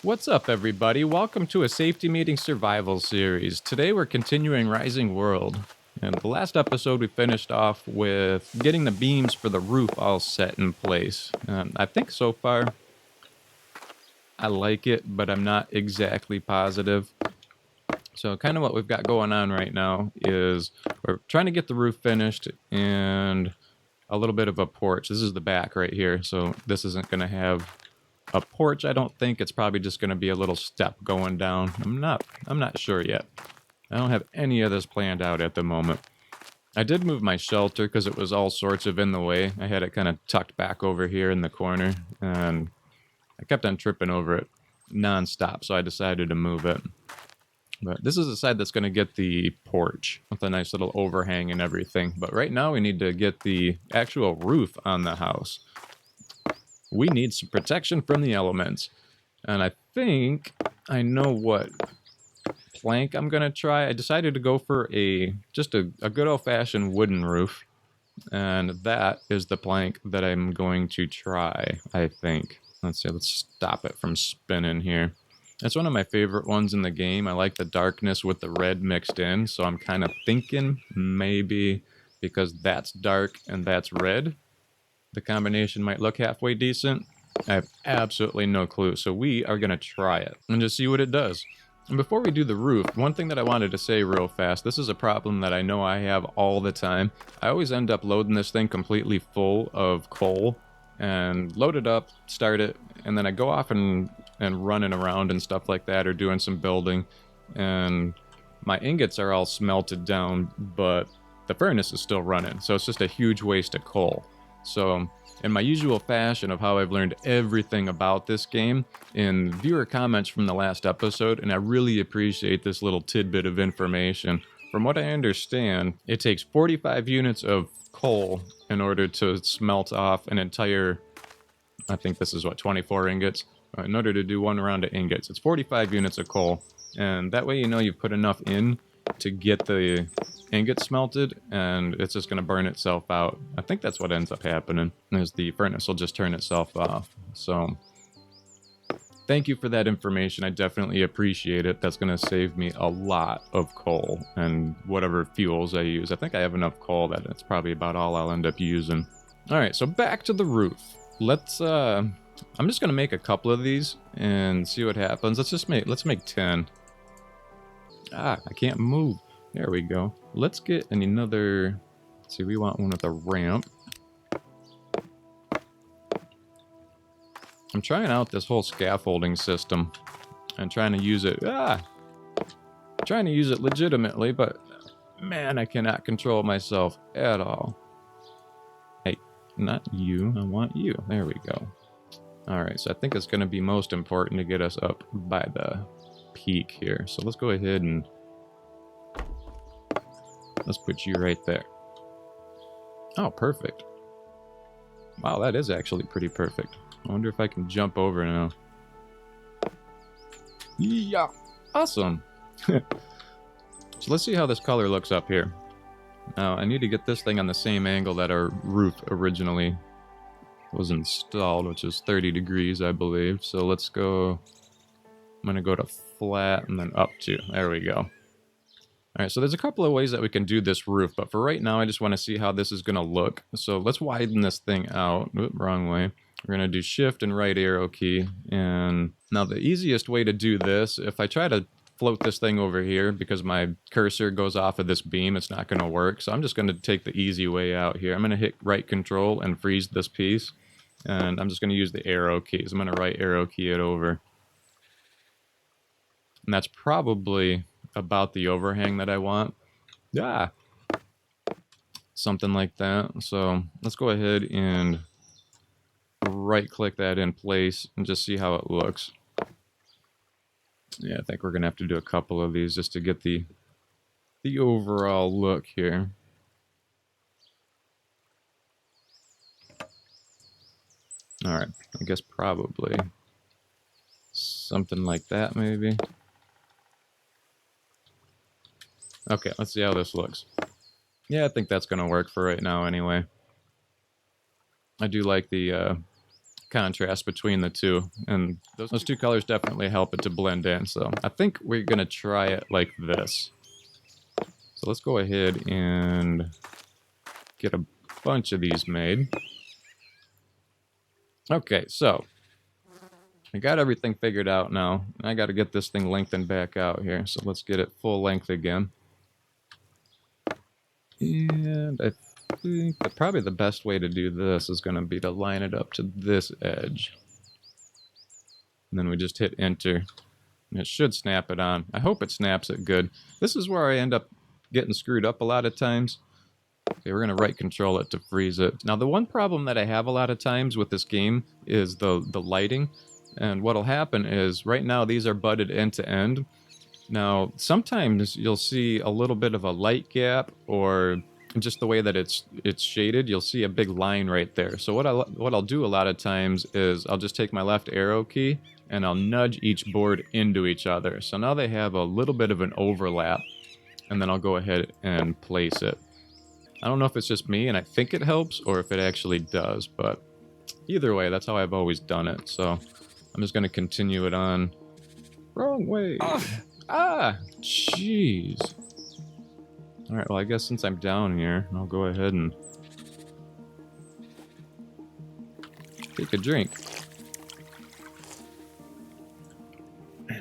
What's up, everybody? Welcome to a Safety Meeting Survival series. Today we're continuing Rising World. And the last episode we finished off with getting the beams for the roof all set in place. I think so far I like it, but I'm not exactly positive. So kind of what we've got going on right now is we're trying to get the roof finished and a little bit of a porch. This is the back right here, so this isn't going to have a porch. I don't think. It's probably just going to be a little step going down. I'm not sure yet. I don't have any of this planned out at the moment. I did move my shelter because it was all sorts of in the way. I had it kind of tucked back over here in the corner, and I kept on tripping over it nonstop, so I decided to move it. But this is the side that's going to get the porch with a nice little overhang and everything. But right now we need to get the actual roof on the house. We need some protection from the elements. And I think I know what plank I'm going to try. I decided to go for just a good old-fashioned wooden roof. And that is the plank that I'm going to try, I think. Let's see, let's stop it from spinning here. It's one of my favorite ones in the game. I like the darkness with the red mixed in, so I'm kind of thinking maybe because that's dark and that's red, the combination might look halfway decent. I have absolutely no clue, so we are going to try it and just see what it does. And before we do the roof, one thing that I wanted to say real fast, this is a problem that I know I have all the time. I always end up loading this thing completely full of coal and load it up, start it, and then I go off and running around and stuff like that, or doing some building, and my ingots are all smelted down, but the furnace is still running, so it's just a huge waste of coal. So, in my usual fashion of how I've learned everything about this game, in viewer comments from the last episode, and I really appreciate this little tidbit of information. From what I understand, it takes 45 units of coal in order to smelt off an entire, I think this is what, 24 ingots? In order to do one round of ingots. It's 45 units of coal, and that way you know you've put enough in to get the ingot smelted, and it's just going to burn itself out. I think that's what ends up happening, is the furnace will just turn itself off. So, thank you for that information. I definitely appreciate it. That's going to save me a lot of coal and whatever fuels I use. I think I have enough coal that it's probably about all I'll end up using. Alright, so back to the roof. I'm just going to make a couple of these and see what happens. Let's make 10. I can't move. There we go. Let's get another, let's see, we want one with a ramp. I'm trying out this whole scaffolding system and trying to use it, trying to use it legitimately, but man, I cannot control myself at all. Hey, not you, I want you. There we go. Alright, so I think it's going to be most important to get us up by the peak here. So let's go ahead and let's put you right there. Oh, perfect. Wow, that is actually pretty perfect. I wonder if I can jump over now. Yeah, awesome. So let's see how this color looks up here. Now, I need to get this thing on the same angle that our roof originally was installed, which is 30 degrees, I believe. So let's go, I'm going to go to flat and then up to, there we go. Alright, so there's a couple of ways that we can do this roof, but for right now I just want to see how this is going to look. So let's widen this thing out. Oop, wrong way. We're going to do shift and right arrow key. And now the easiest way to do this, if I try to float this thing over here, because my cursor goes off of this beam, it's not going to work. So I'm just going to take the easy way out here. I'm going to hit right control and freeze this piece. And I'm just going to use the arrow keys. I'm going to right arrow key it over. And that's probably about the overhang that I want. Yeah. Something like that. So let's go ahead and right click that in place and just see how it looks. Yeah, I think we're going to have to do a couple of these just to get the overall look here. Alright, I guess probably something like that maybe. Okay, let's see how this looks. Yeah, I think that's going to work for right now anyway. I do like the contrast between the two, and those two colors definitely help it to blend in. So I think we're gonna try it like this. So let's go ahead and get a bunch of these made. Okay, so I got everything figured out now. I got to get this thing lengthened back out here. So let's get it full length again. And I think that probably the best way to do this is going to be to line it up to this edge. And then we just hit enter. And it should snap it on. I hope it snaps it good. This is where I end up getting screwed up a lot of times. Okay, we're going to right control it to freeze it. Now the one problem that I have a lot of times with this game is the lighting. And what'll happen is right now these are butted end to end. Now sometimes you'll see a little bit of a light gap, or just the way that it's shaded, you'll see a big line right there. So what I'll do a lot of times is I'll just take my left arrow key and I'll nudge each board into each other. So now they have a little bit of an overlap, and then I'll go ahead and place it. I don't know if it's just me and I think it helps or if it actually does, but either way, that's how I've always done it. So I'm just going to continue it on. Wrong way. Ah, jeez. All right, well, I guess since I'm down here, I'll go ahead and take a drink.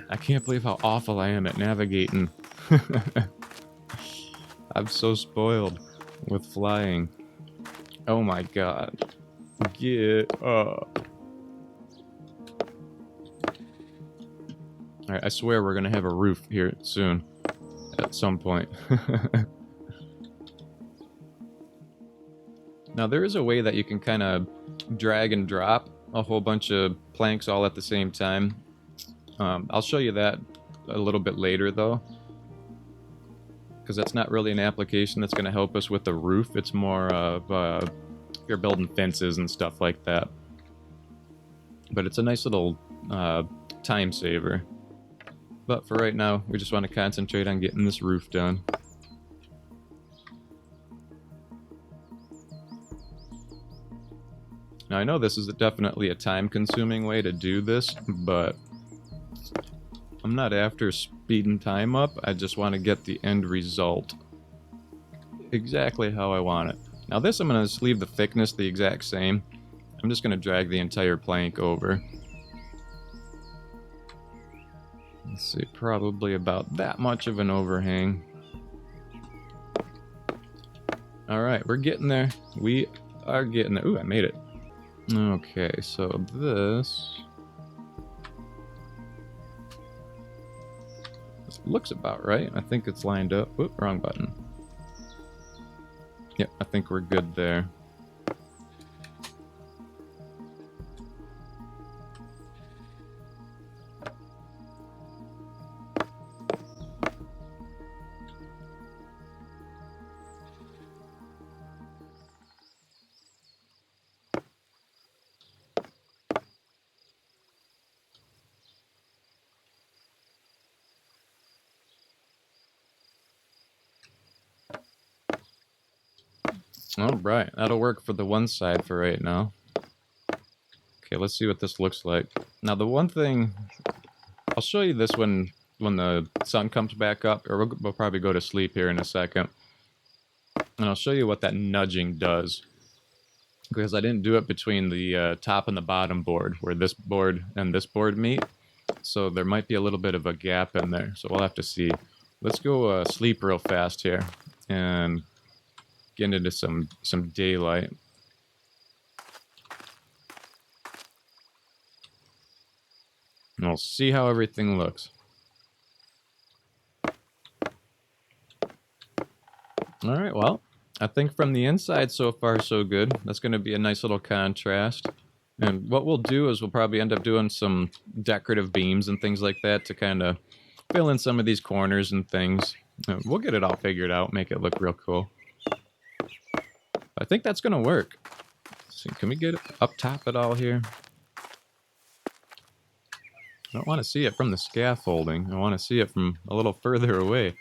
I can't believe how awful I am at navigating. I'm so spoiled with flying. Oh my god. Get up. Alright, I swear we're gonna have a roof here soon. At some point. Now there is a way that you can kind of drag and drop a whole bunch of planks all at the same time. I'll show you that a little bit later though, because that's not really an application that's going to help us with the roof. It's more of if you're building fences and stuff like that. But it's a nice little time saver. But for right now, we just want to concentrate on getting this roof done. Now I know this is definitely a time-consuming way to do this, but I'm not after speeding time up. I just want to get the end result exactly how I want it. Now this, I'm going to leave the thickness the exact same. I'm just going to drag the entire plank over. Let's see, probably about that much of an overhang. Alright, we're getting there. We are getting there. Ooh, I made it. Okay, so this looks about right. I think it's lined up. Whoop, wrong button. Yep, I think we're good there. Alright, that'll work for the one side for right now. Okay, let's see what this looks like. Now the one thing, I'll show you this when the sun comes back up, or we'll probably go to sleep here in a second. And I'll show you what that nudging does. Because I didn't do it between the top and the bottom board, where this board and this board meet. So there might be a little bit of a gap in there, so we'll have to see. Let's go sleep real fast here, and get into some daylight. And we'll see how everything looks. Alright, well, I think from the inside so far so good. That's going to be a nice little contrast. And what we'll do is we'll probably end up doing some decorative beams and things like that to kind of fill in some of these corners and things. We'll get it all figured out, make it look real cool. I think that's going to work. So can we get up top at all here? I don't want to see it from the scaffolding. I want to see it from a little further away.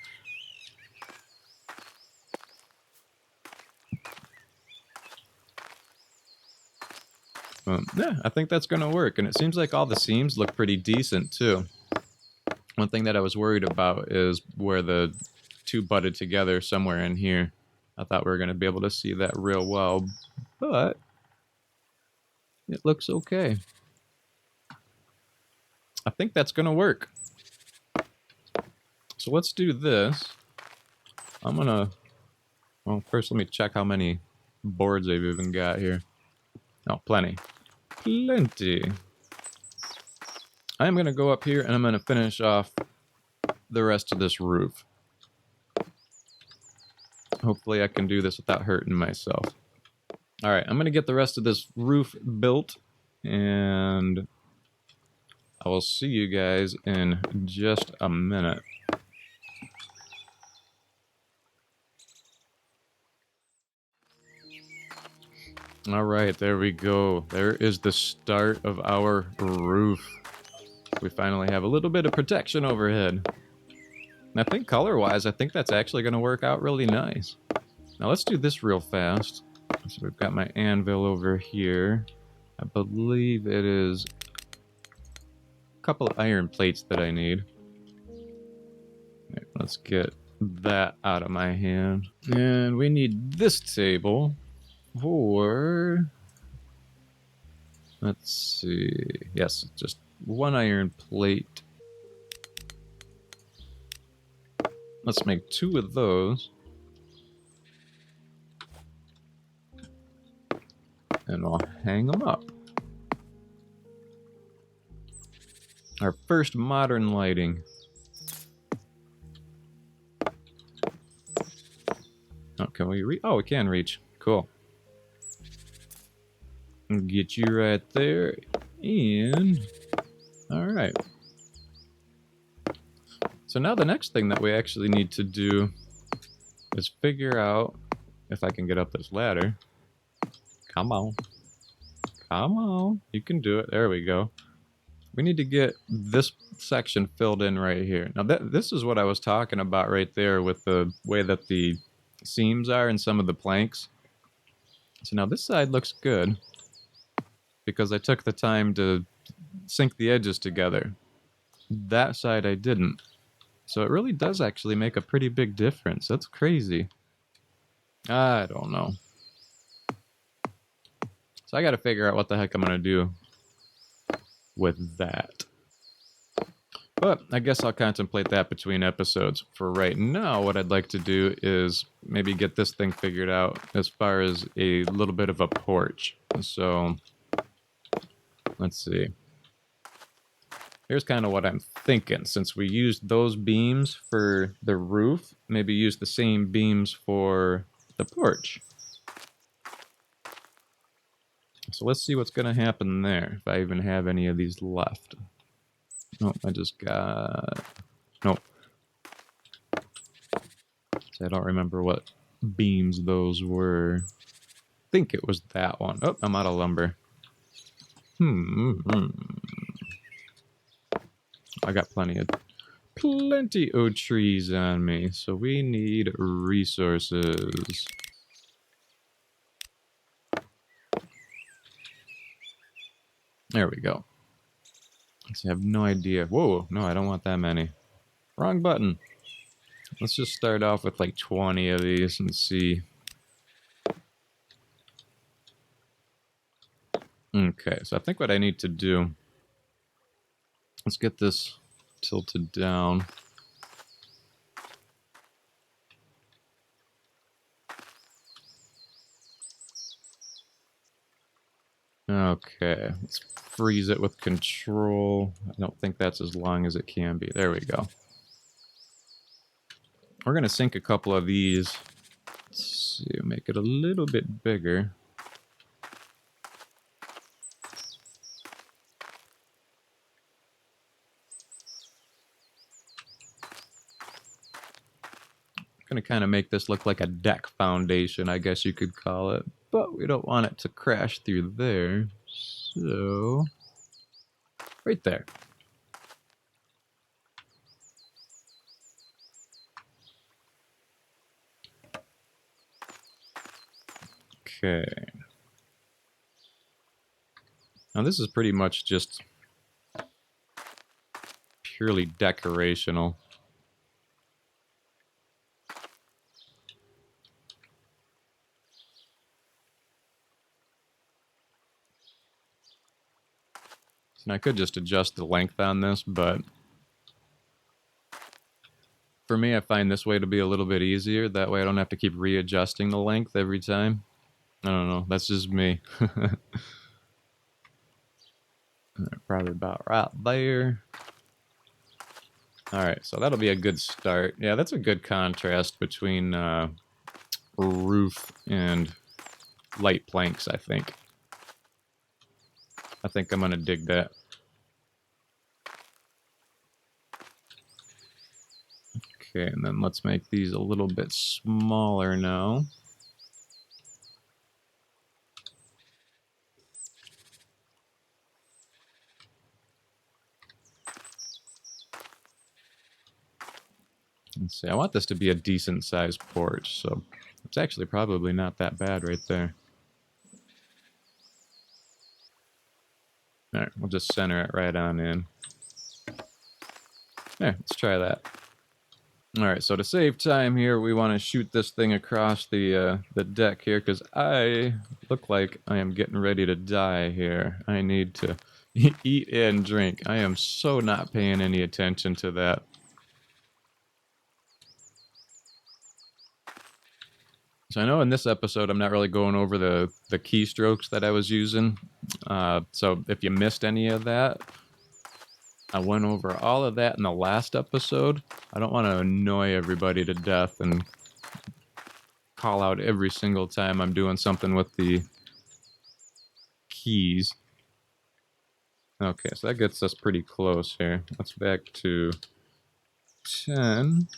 Yeah, I think that's going to work. And it seems like all the seams look pretty decent, too. One thing that I was worried about is where the two butted together somewhere in here. I thought we were going to be able to see that real well, but it looks okay. I think that's going to work. So let's do this. I'm going to... Well, first let me check how many boards they've even got here. Oh, plenty. Plenty. I'm going to go up here and I'm going to finish off the rest of this roof. Hopefully I can do this without hurting myself. All right, I'm going to get the rest of this roof built, and I will see you guys in just a minute. All right, there we go. There is the start of our roof. We finally have a little bit of protection overhead. And I think color-wise, I think that's actually going to work out really nice. Now let's do this real fast. So we've got my anvil over here. I believe it is a couple of iron plates that I need. Right, let's get that out of my hand. And we need this table for... Let's see. Yes, just one iron plate. Let's make 2 of those. And we'll hang them up. Our first modern lighting. Oh, can we reach? Oh, we can reach. Cool. Get you right there. And... Alright. So now the next thing that we actually need to do is figure out if I can get up this ladder. Come on. Come on. You can do it. There we go. We need to get this section filled in right here. Now, this is what I was talking about right there with the way that the seams are in some of the planks. So now this side looks good because I took the time to sink the edges together. That side I didn't. So it really does actually make a pretty big difference. That's crazy. I don't know. So I got to figure out what the heck I'm going to do with that. But I guess I'll contemplate that between episodes. For right now, what I'd like to do is maybe get this thing figured out as far as a little bit of a porch. So, let's see. Here's kind of what I'm thinking. Since we used those beams for the roof, maybe use the same beams for the porch. So let's see what's going to happen there, if I even have any of these left. Nope, I just got... Nope. So I don't remember what beams those were. I think it was that one. Oh, I'm out of lumber. I got plenty of trees on me, so we need resources. There we go. I have no idea. Whoa, no, I don't want that many. Wrong button. Let's just start off with like 20 of these and see. Okay, so I think what I need to do, let's get this tilted down. Okay, let's freeze it with control. I don't think that's as long as it can be. There we go. We're going to sink a couple of these. Let's see, make it a little bit bigger. Going to kind of make this look like a deck foundation, I guess you could call it. But we don't want it to crash through there. So, right there. Okay. Now this is pretty much just purely decorational. And I could just adjust the length on this, but for me, I find this way to be a little bit easier. That way I don't have to keep readjusting the length every time. I don't know. That's just me. Probably about right there. All right, so that'll be a good start. Yeah, that's a good contrast between roof and light planks, I think. I think I'm going to dig that. Okay, and then let's make these a little bit smaller now. Let's see, I want this to be a decent sized porch, so it's actually probably not that bad right there. Alright, we'll just center it right on in. There, let's try that. Alright, so to save time here, we want to shoot this thing across the deck here, because I look like I am getting ready to die here. I need to eat and drink. I am so not paying any attention to that. So I know in this episode I'm not really going over the keystrokes that I was using. So if you missed any of that, I went over all of that in the last episode. I don't want to annoy everybody to death and call out every single time I'm doing something with the keys. Okay, so that gets us pretty close here. Let's back to 10.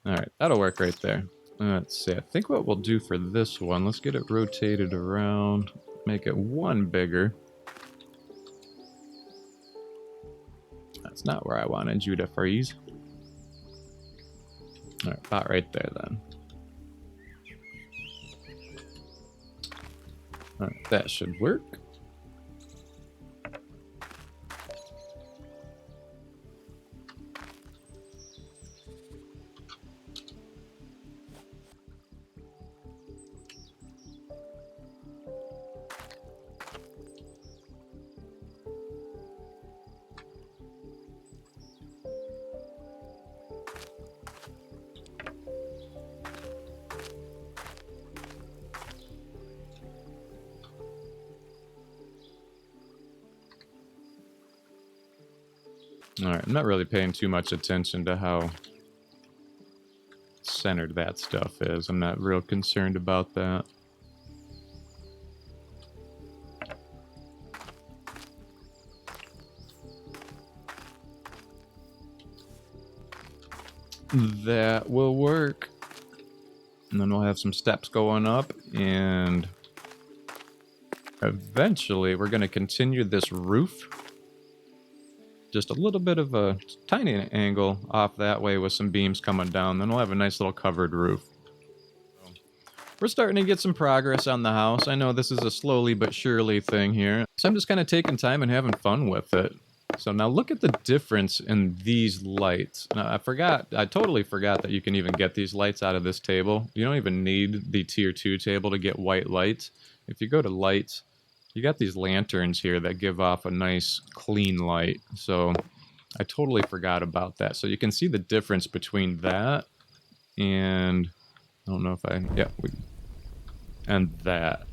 Alright, that'll work right there. Let's see, I think what we'll do for this one, let's get it rotated around, make it one bigger. That's not where I wanted you to freeze. Alright, about right there then. Alright, that should work. Alright, I'm not really paying too much attention to how centered that stuff is. I'm not real concerned about that. That will work. And then we'll have some steps going up, and eventually we're going to continue this roof. Just a little bit of a tiny angle off that way with some beams coming down. Then we'll have a nice little covered roof. We're starting to get some progress on the house. I know this is a slowly but surely thing here. So I'm just kind of taking time and having fun with it. So now look at the difference in these lights. Now, I totally forgot that you can even get these lights out of this table. You don't even need the tier 2 table to get white lights. If you go to lights, you got these lanterns here that give off a nice clean light. So I totally forgot about that. So you can see the difference between that and I don't know if and that.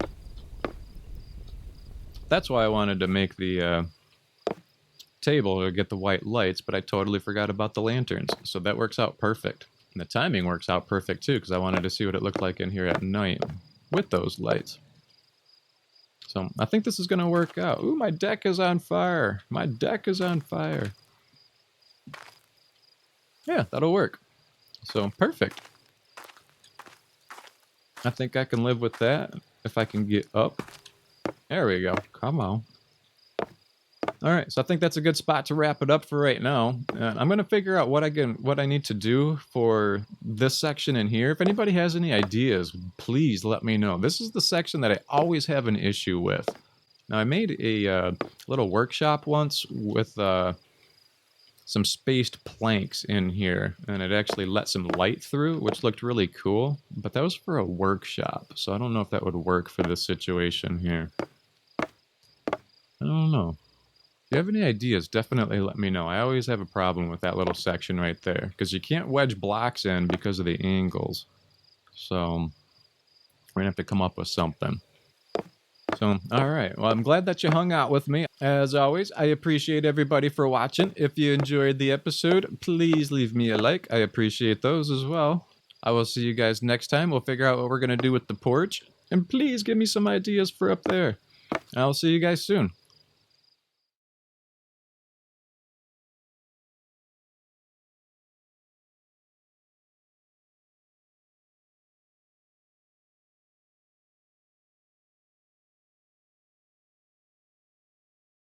That's why I wanted to make the table to get the white lights, but I totally forgot about the lanterns. So that works out perfect. And the timing works out perfect too, because I wanted to see what it looked like in here at night with those lights. So I think this is going to work out. Ooh, my deck is on fire. My deck is on fire. Yeah, that'll work. So perfect. I think I can live with that if I can get up. There we go. Come on. All right, so I think that's a good spot to wrap it up for right now. I'm gonna figure out what I need to do for this section in here. If anybody has any ideas, please let me know. This is the section that I always have an issue with. Now I made a little workshop once with some spaced planks in here, and it actually let some light through, which looked really cool. But that was for a workshop, so I don't know if that would work for this situation here. I don't know. If you have any ideas, definitely let me know. I always have a problem with that little section right there, because you can't wedge blocks in because of the angles. So we're gonna have to come up with something. So, all right. Well, I'm glad that you hung out with me. As always, I appreciate everybody for watching. If you enjoyed the episode, please leave me a like. I appreciate those as well. I will see you guys next time. We'll figure out what we're gonna do with the porch. And please give me some ideas for up there. I'll see you guys soon.